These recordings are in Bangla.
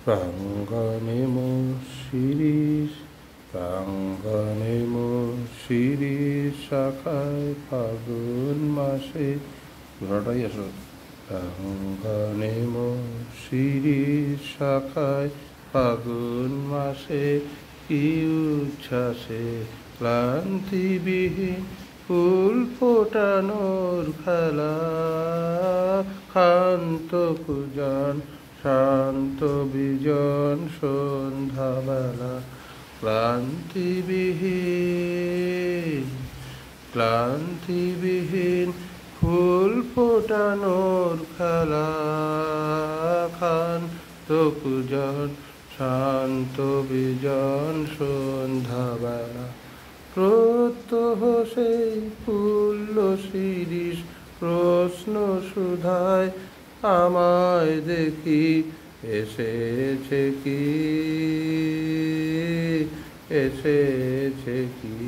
প্রাঙ্গণে শিরিষ প্রাঙ্গণে শিরিষ শাখায় ফাগুন মাসে ঘোড়াটাই আসো। প্রাঙ্গণে শিরিষ শাখায় ফাগুন মাসে কি উচ্ছ্বাসে ক্লান্তিবিহীন ফুল ফোটানোর খেলা। ক্ষান্ত কুজন শান্ত বিজন সন্ধ্যাবেলা ক্লান্তিবিহীন ফুল ফোটানোর খেলা। ক্ষান্ত কুজন শান্ত বিজন সন্ধ্যাবেলা প্রত্যহ সেই পুল্ল শিরিষ প্রশ্ন সুধায় আমায় দেখি এসেছে কি এসেছে কি।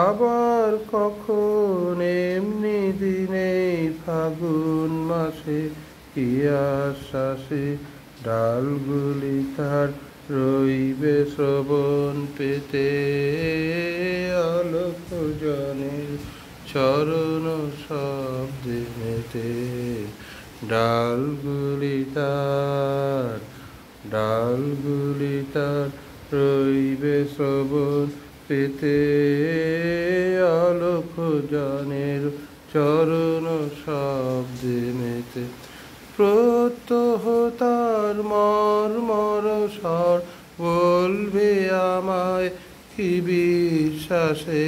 আবার কখন এমনি দিনে ফাগুন মাসে কি আশ্বাসে ডালগুলি তার রইবে শ্রবণ পেতে। আলোক জনের চরণ শব্দে মেতে ডালগুলি তার রইবে শ্রবণ পেতে। আলোক জনের চরণ শব্দে মেতে প্রত্যহ তার মর্মর স্বর বলবে আমায় কি বিশ্বাসে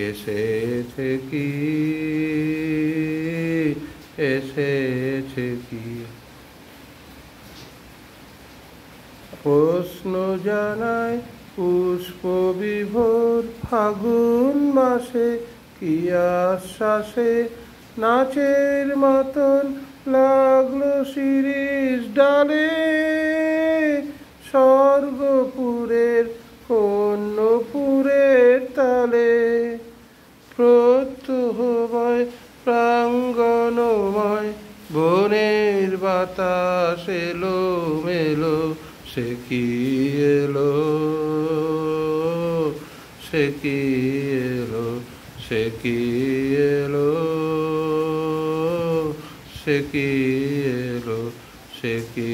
এসেছে কি এসেছে কি। প্রশ্ন জানায় পুষ্প বিভোর ফাগুন মাসে কি আশ্বাসে নাচের মতন লাগলো শিরিষ ডালে। স্বর্গপুরের কন্যপুরের তালে প্রত্যহময় প্রাঙ্গণময় বনের বাতাস এলো মেলো। সে কি এলো সে কি এলো সে কি এলো সে কি এলো সে কি